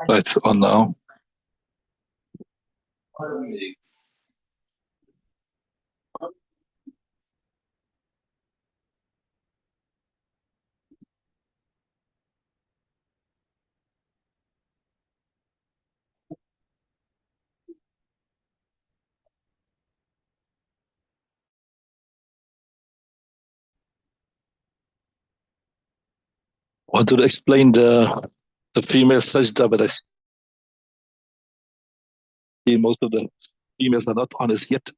Right, on now. Want to explain the female sajda, but I see most of the females are not honest yet.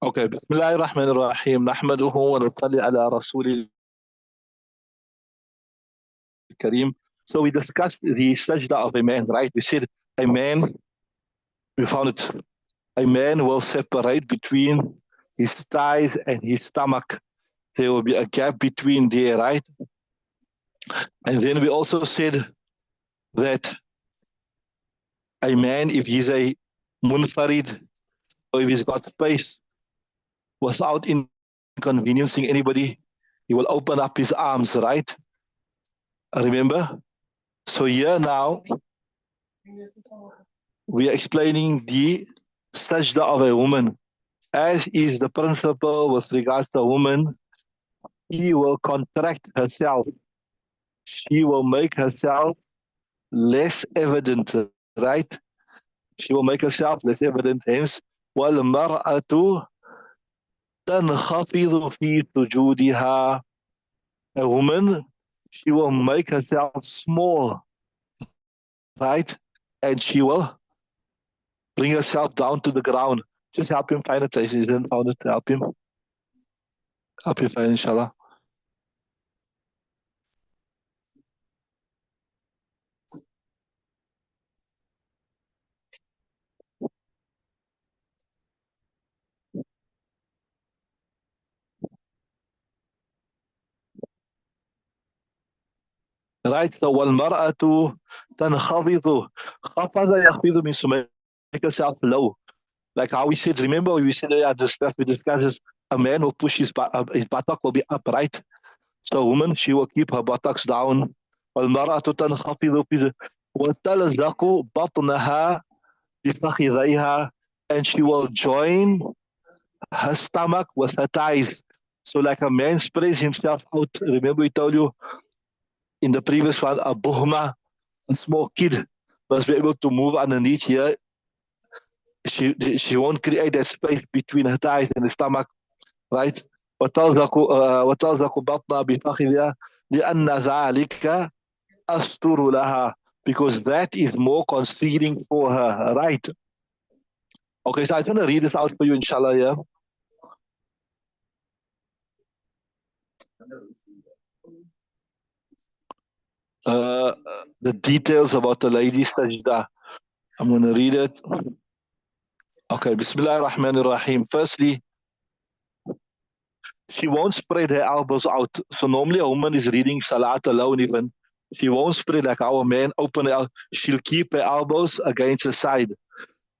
Okay, Bismillahir Rahmanir Rahim. Nahmaduhu wa nusalli ala Rasulil Kareem. So we discussed the sajda of a man, right? We said a man, we found it, a man will separate between his thighs and his stomach. There will be a gap between there, right? And then we also said that a man, if he's a munfarid, or if he's got space without inconveniencing anybody, he will open up his arms, right? Remember? So here now, we are explaining the sajda of a woman. As is the principle with regards to a woman, she will contract herself. She will make herself less evident, right? She will make herself less evident. Hence, وَالْمَرْأَةُ تَنْخَفِضُ فِي سُجُودِهَا. A woman, she will make herself small, right? And she will bring herself down to the ground. Just help him find a place. He didn't found it. Help him. Help him find, inshallah. Right? So والمرأة تنخفض. خفض يخفض means to make yourself low. Like how we said, remember we said we discussed this, a man who pushes his buttock will be upright. So a woman, she will keep her buttocks down. والمرأة تنخفض وتلزق بطنها بفخذيها, and she will join her stomach with her thighs. So like a man spreads himself out. Remember we told you in the previous one, a buhma, a small kid must be able to move underneath here. She won't create that space between her thighs and the stomach, right? وتلزق بطنها بفخذها لأن ذلك أستر لها, because that is more concealing for her, right? Okay, so I just want to read this out for you, inshallah, yeah? The details about the lady sajda. I'm going to read it. Okay, Bismillah ar-Rahman ar-Rahim. Firstly, she won't spread her elbows out. So normally a woman is reading Salat alone even. She won't spread like our man open her. She'll keep her elbows against her side.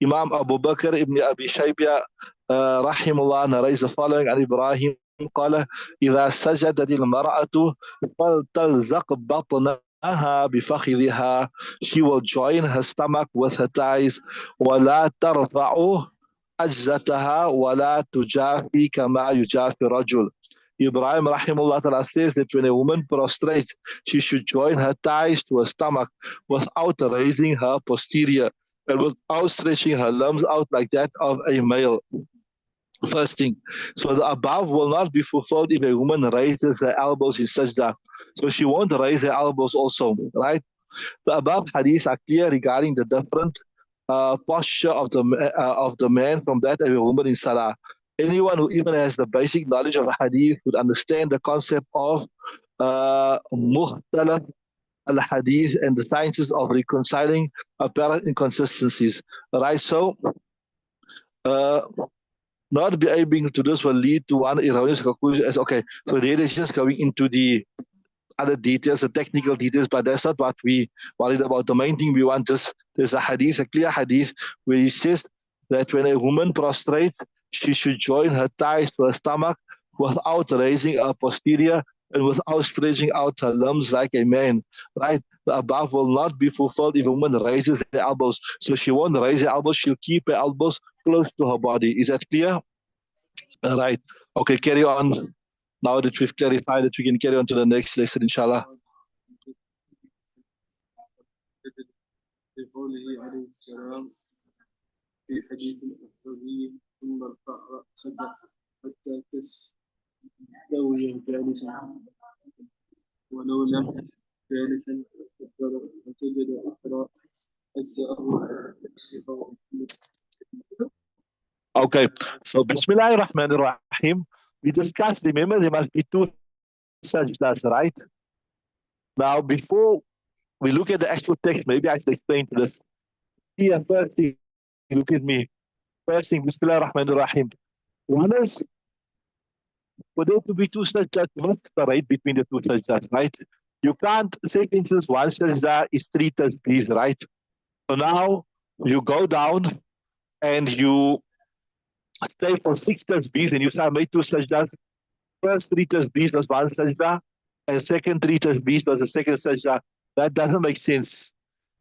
Imam Abu Bakr ibn Abi Shaybah rahimullah narrates the following عن إبراهيم قال إذا سجدت المرأة فلتلزق بطنها بفخذها, she will join her stomach with her thighs ولا ترفع أجزتها ولا تجافي كما يجافي الرجل. Ibrahim rahimullah ta'ala says that when a woman prostrates, she should join her thighs to her stomach without raising her posterior and without stretching her limbs out like that of a male. First thing. So the above will not be fulfilled if a woman raises her elbows in sajda. So she won't raise her elbows also, right? The above hadiths are clear regarding the different posture of the man from that of a woman in salah. Anyone who even has the basic knowledge of hadith would understand the concept of mukhtalaf al-hadith and the sciences of reconciling apparent inconsistencies. Right? So, uh, not be able to this will lead to one erroneous conclusion as okay, so there is just going into the other details, the technical details, but that's not what we worried about. The main thing we want is there's a hadith, a clear hadith, where he says that when a woman prostrates, she should join her thighs to her stomach without raising her posterior and without stretching out her limbs like a man, right? The above will not be fulfilled if a woman raises her elbows. So she won't raise her elbows, she'll keep her elbows close to her body. Is that clear? Right. Okay, carry on. Now that we've clarified that, we can carry on to the next lesson, inshallah. لقوله عليه السلام في حديث الأخرى ثم ارفع رأسك حتى تستوي جالسا ولو لم جالسا وسجد أخرى أجزأه. Okay, so Bismillah ar-Rahman ar-Rahim. We discussed, remember, there must be two sajdas, right? Now, before we look at the actual text, maybe I should explain to this. Here, first thing, look at me. First thing, Bismillah ar-Rahman ar-Rahim. One is, for there to be two sajdas, you must separate between the two sajdas, right? You can't say, for instance, one sajda is 3 tasbihs, right? So now you go down and you stay for 6 tasbihs and you say, I made 2 sajdas. First 3 tasbihs was one sajda, and second 3 tasbihs was the second sajda. That doesn't make sense.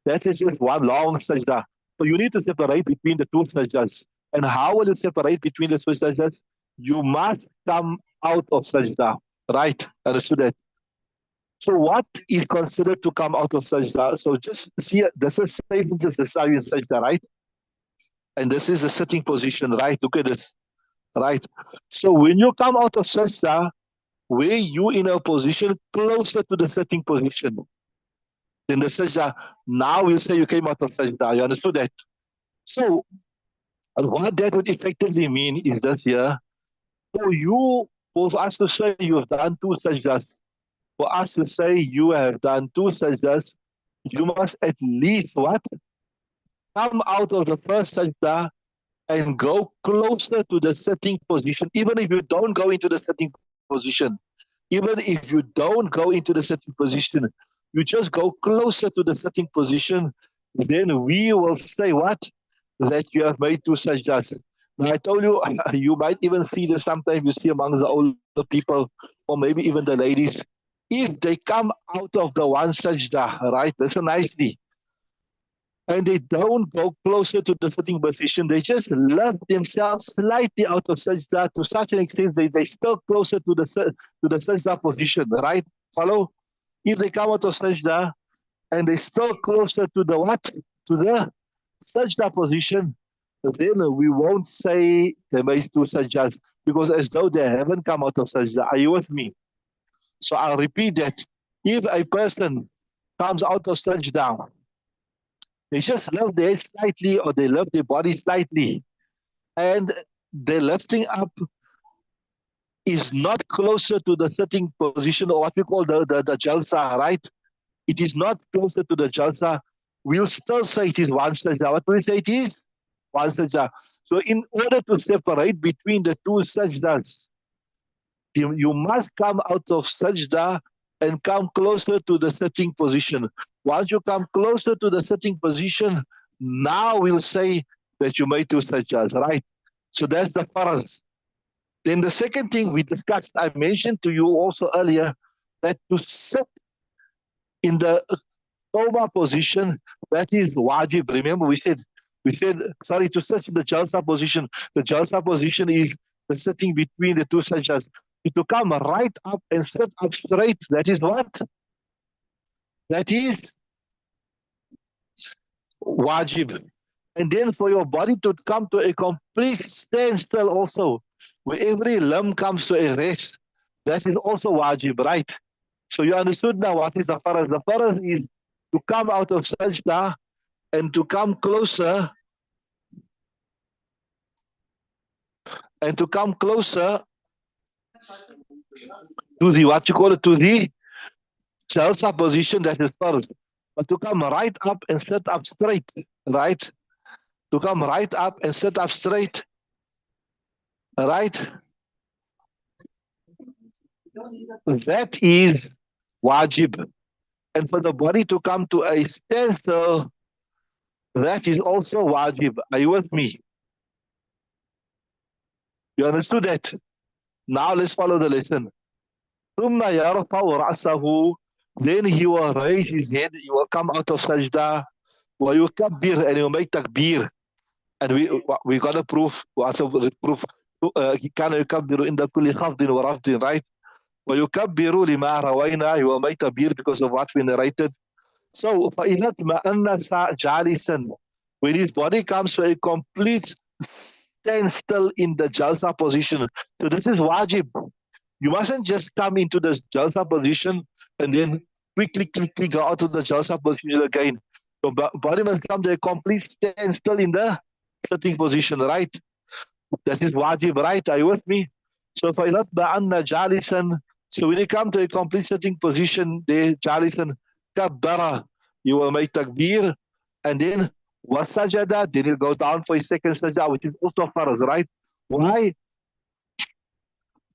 That is just one long sajda. So you need to separate between the 2 sajdas. And how will you separate between the 2 sajdas? You must come out of sajda. Right? Understood that? So what is considered to come out of sajda? So just see, this is saying just the sawi in sajda, right? And this is the sitting position, right? Look at this, right? So when you come out of sajda, where you in a position closer to the sitting position, then the sajda, now we'll say you came out of sajda. You understood that? So what that would effectively mean is this here. For us to say you have done 2 sajdas, for us to say you have done 2 sajdas, you must at least what? Come out of the first sajda and go closer to the sitting position, even if you don't go into the sitting position. Even if you don't go into the sitting position, you just go closer to the sitting position, then we will say what? That you have made 2 sajdas. Now I told you, you might even see this sometimes you see among the older people, or maybe even the ladies. If they come out of the 1 sajda, right? Listen nicely. And they don't go closer to the sitting position. They just lift themselves slightly out of sajda to such an extent they still closer to the sajda position, right? Follow? If they come out of sajda and they still closer to the what? To the sajda position, then we won't say they made 2 sajdas because as though they haven't come out of sajda. Are you with me? So I'll repeat that. If a person comes out of sajda, they just lift their head slightly or they lift their body slightly, and the lifting up is not closer to the sitting position or what we call the jalsa, right? It is not closer to the jalsa. We'll still say it is 1 sajda. What do we say it is? 1 sajda. So in order to separate between the 2 sajdas, you must come out of sajda and come closer to the sitting position. Once you come closer to the sitting position, now we'll say that you made 2 sajdas, right? So that's the faraz. Then the second thing we discussed, I mentioned to you also earlier, that to sit in the Tawbah position, that is wajib. Remember, we said, sorry, to sit in the jalsa position. The jalsa position is the sitting between the 2 sajdas. To come right up and sit up straight, that is what? That is wajib. And then for your body to come to a complete standstill also, where every limb comes to a rest, that is also wajib, right? So you understood now what is the faraz. The faraz is to come out of sajda and to come closer to the what you call it, to the jalsa position, that is faraz. But to come right up and sit up straight, right? To come right up and sit up straight, right? That is wajib. And for the body to come to a standstill, that is also wajib. Are you with me? You understood that? Now let's follow the lesson. ثم يرفع رأسه, then he will raise his head, he will come out of sajda, ويكبر, and he will make takbir. And we got a proof, proof, كان يكبر عند كل خفض ورفض, right? ويكبر لما روينا, he will make takbir because of what we narrated. So فإذا اطمأنس جالسا, when his body comes to a complete standstill in the jalsa position. So this is wajib. You mustn't just come into the jalsa position and then quickly go out of the jalsa position again. Your body must come to a complete standstill in the sitting position, right? That is wajib, right? Are you with me? So فَإِذَا اطْمَأَنَّ جَالِسًا, so when you come to a complete sitting position, there, jalisan, kabbara, you will make takbir, and then wasajada, then you go down for a second sajda, which is also faraz, right? Why?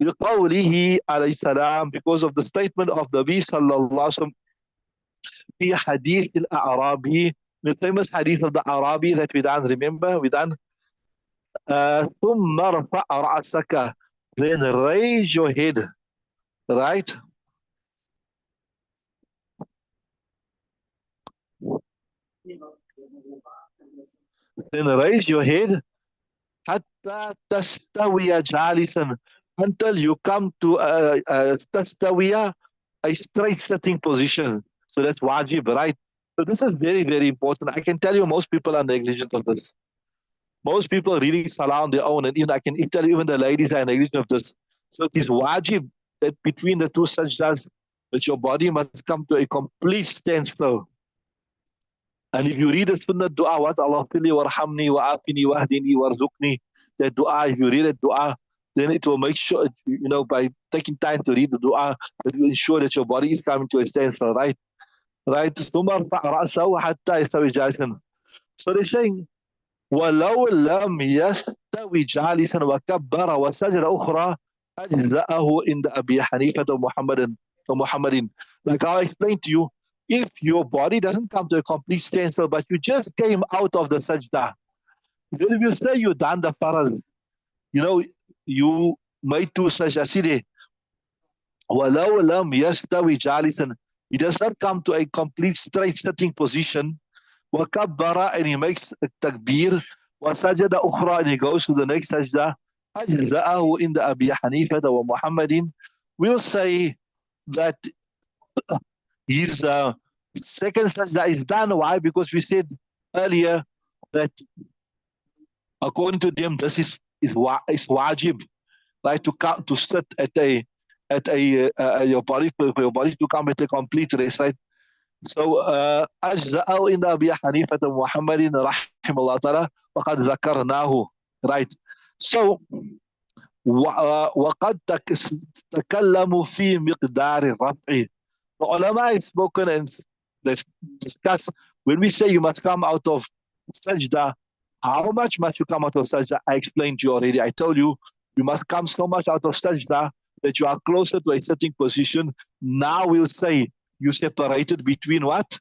بِقَوْلِهِ عَلَيْهِ السَّلَامِ, because of the statement of Nabi sallallahu alaihi wasallam في حديث الأعرابي, the famous hadith of the Arabi that we done, remember? We done ثُمَّ ارْفَعْ رَأْسَكَ, then raise your head, right? Then raise your head حتى تستوي جالسا, until you come to تستوي, a straight sitting position. So that's wajib, right? So this is very, very important. I can tell you most people are negligent of this. Most people are reading salah on their own, and even I can tell you even the ladies are negligent of this. So it is wajib that between the 2 sajdas, that your body must come to a complete standstill. And if you read the sunnah dua, what Allah fili warhamni wa afini wa ahdini warzuqni, that dua, if you read that dua, then it will make sure, by taking time to read the dua, that will ensure that your body is coming to a standstill, right? Right? ثم ارفع رأسه حتى يستوي جالسا. So they're saying, ولو لم يستوي جالسا وكبر وسجد أخرى أجزأه عند أبي حنيفة ومحمد. Like I explained to you, if your body doesn't come to a complete standstill, but you just came out of the sajda, then we'll say you done the faraz. You know, you made two sajda. وَلَوْ لَمْ يَسْتَوِي جَالِسًا. He does not come to a complete straight sitting position. وَكَبَّرَ, and he makes a takbir. وَسَجَدَ أُخْرى, and he goes to the next sajda. أَجْزَأَهُ عِنْدَ أَبِي حَنِيفَةَ وَمُحَمَّدٍ. We'll say that his second sajda is done. Why? Because we said earlier that according to them, this is wajib, right? To sit at your body, for your body to come at a complete rest, right? So أجزأه إن أبي حنيفة محمد رحمه الله تعالى وقد ذكرناه, right? So وقد تكلموا في مقدار الرفع. The ulama have spoken and they've discussed, when we say you must come out of sajda, how much must you come out of sajda? I explained to you already. I told you, you must come so much out of sajda that you are closer to a sitting position. Now we'll say you separated between what?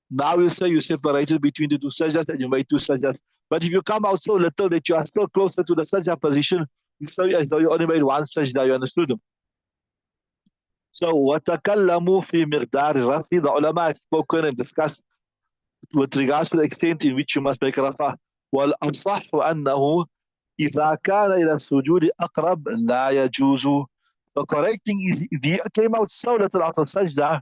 Now we'll say you separated between the two sajdas and you made two sajdas. But if you come out so little that you are still closer to the sajda position, you say as though you only made one sajda. You understood them? So, وَتَكَلَّمُوا فِي مِقْدَارِ الرَّفْعِ. The ulama have spoken and discussed with regards to the extent in which you must make rafa. وَالْأَصَحُ أَنَّهُ إِذَا كَانَ إِلَى السُّجُودِ أَقْرَبْ لَا يَجُوزُ. The correct thing is, if he came out so little out of sajda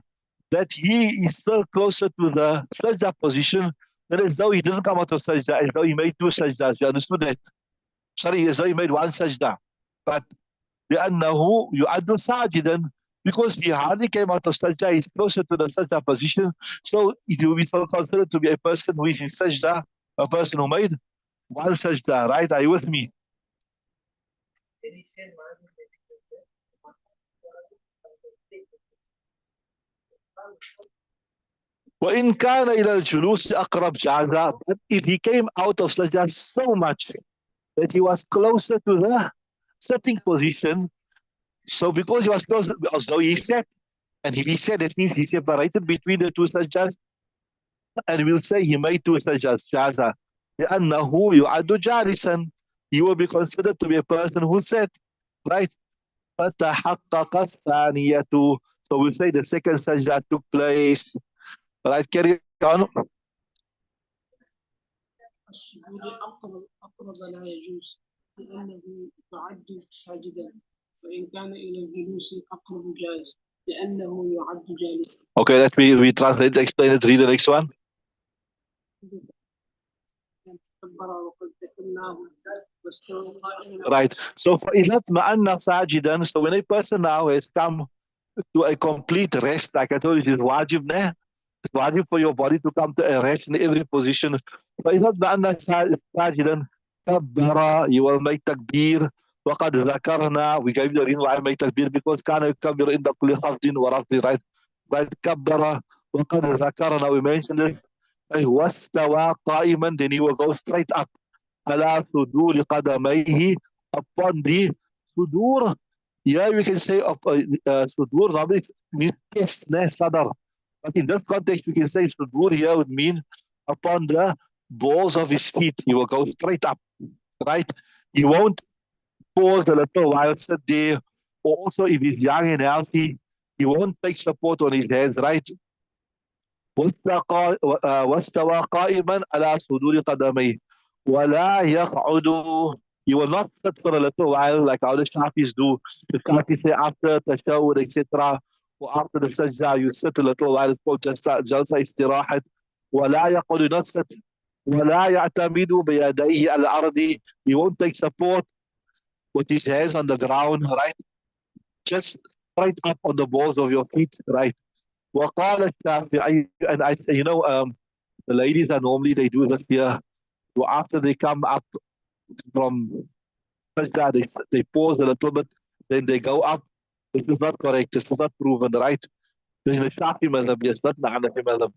that he is still closer to the sajda position, then as though he didn't come out of sajda, as though he made two sajdas. You understood that? Sorry, as though he made one sajda. But لأنه يعد ساجدا, because he hardly came out of sajda, he's closer to the sajda position, so it will be so considered to be a person who is in sajda, a person who made one sajda, right? Are you with me? وإن كان إلى الجلوس أقرب جازا. But if he came out of sajda so much that he was closer to the sitting position, so because he was closer, as though he said, and if he said, that means he separated between the two sajdas, and we'll say he made two sajdas, jaza. لأنه يعد جالسا. He will be considered to be a person who said, right? فتحقق الثانية. So we'll say the second sajda took place. Right, carry on. السجود أقرب لا يجوز لأنه يعد ساجدا، وإن كان إلى الجلوس أقرب جائز لأنه يعد جالسا. Okay, let me we translate, explain it, read the next one. Right. So for إذا اطمأن ساجدا, so when a person now has come to a complete rest, like I told you, it is wajib, ne? It's wajib for your body to come to a rest in every position. فإذا اطمأن ساجدا كبر, you will make takbir. وقد ذكرنا, we gave the reason why I make takbir, because كان يكبر عند كل خفض ورفض, right? Right, كبر. وقد ذكرنا, we mentioned this. واستوى قائما, then he will go straight up. على صدور قدميه, upon the sudur. Yeah, we can say sudur normally means chest, sadar. But in this context, we can say sudur here would mean upon the balls of his feet. He will go straight up, right? He won't pause a little while, sit there. Or also, if he's young and healthy, he won't take support on his hands, right? واستوى قائما على صدور قدميه ولا يقعد. You will not sit for a little while like how the Shafis do. The Shafis say after tashawwud, etc., or after the sajda, you sit a little while. It's called jalsa istirahat. ولا يقعد, not sit. ولا يعتمد بيديه على الأرض. He won't take support with his hands on the ground, right? Just straight up on the balls of your feet, right? وقال الشافعي, and I say, the ladies are normally, they do this here. So after they come up from sajda, they pause a little bit, then they go up. This is not correct. This is not proven, right? This is the Shafi madhab, yes, not the Hanafi madhab.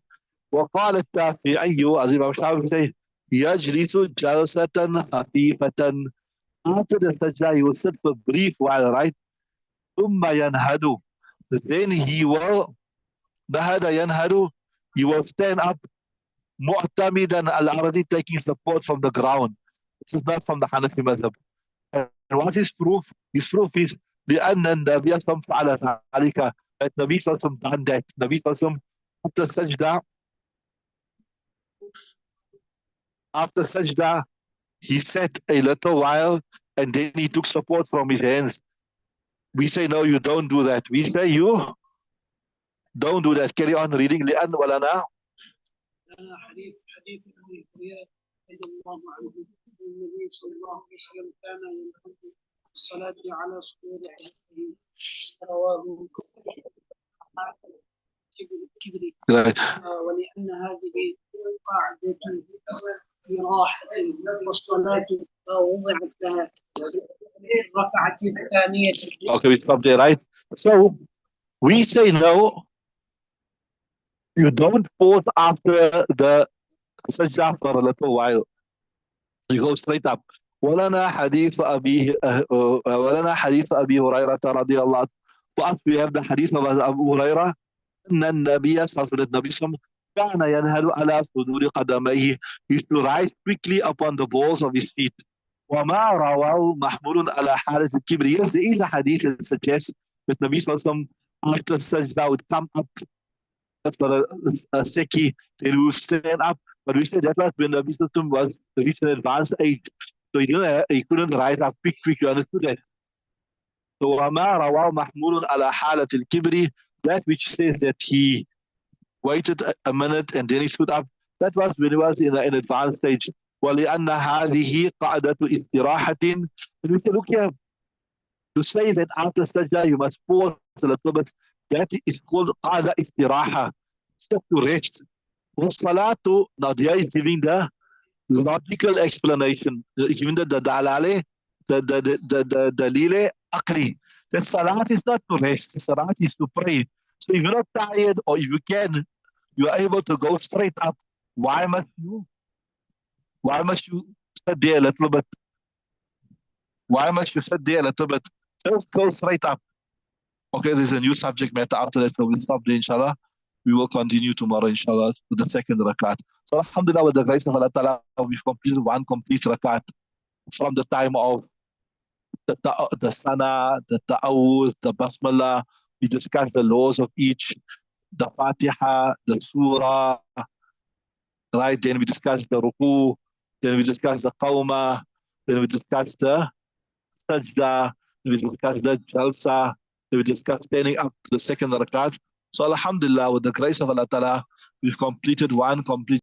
وقال الشافعي, as Imam Shafi say, يجلس جلسة خفيفة. After the sajda, he will sit for a brief while, right? ثم ينهد. Then he will نهد ينهد. you will stand up mu'tamidan al-aradi, taking support from the ground. This is not from the Hanafi madhab. And what is proof? His proof is لأن النبي صلى الله عليه وسلم فعل ذلك. That Nabi صلى الله عليه وسلم done that. Nabi صلى الله عليه وسلم after sajda, he sat a little while and then he took support from his hands. We say, no, you don't do that. We say, you don't do that. Carry on reading. لأن ولنا حديث أبي هريرة رضي الله عنه النبي صلى الله عليه وسلم كان ينهى الصلاة على صدور أهله رواه كبري ولأن هذه قاعدة راحة والصلاة وضعت لها الركعة الثانية. Okay, we stop there, right? So we say no. You don't pause after the sajda for a little while. You go straight up. ولنا حديث أبي هريرة رضي الله عنه. For us, we have the hadith of Abu Hurairah. أن النبي صلى الله عليه وسلم كان ينهل على صدور قدميه. He used to rise quickly upon the balls of his feet. وما رواه محمول على حالة الكبر. Yes, there is a hadith that suggests that Nabi صلى الله عليه وسلم after sajda would come up for a seki, then he would stand up. But we said that was when Nabi sallallahu alaihi wasallam was reached an advanced age. So he couldn't rise up quick. You understood that? So وما رواه محمول على حالة الكبر, that which says that he waited a minute and then he stood up, that was when he was in an advanced stage. ولأن هذه قاعدة استراحة. And we say, look here, to say that after sajda you must pause a little bit, that is called قاعدة استراحة, set to rest. والصلاة, now there is giving the logical explanation, giving the dalale, the dalile aqli. The salat is not to rest, the salat is to pray. So if you're not tired, or if you can, you are able to go straight up. Why must you sit there a little bit? Why must you sit there a little bit? Just go straight up. Okay, there's a new subject matter after that, so we'll stop there, inshallah. We will continue tomorrow, inshallah, with the second rakat. So, alhamdulillah, with the grace of Allah Ta'ala, we've completed one complete rakat from the time of the sana, the ta'awuz, the basmala. We discussed the laws of each, the fatiha, the surah, right? Then we discussed the ruku, then we discussed the qawma, then we discussed the sajda, then we discussed the jalsa, then we discussed standing up to the second rakat. So alhamdulillah, with the grace of Allah Ta'ala, we've completed one complete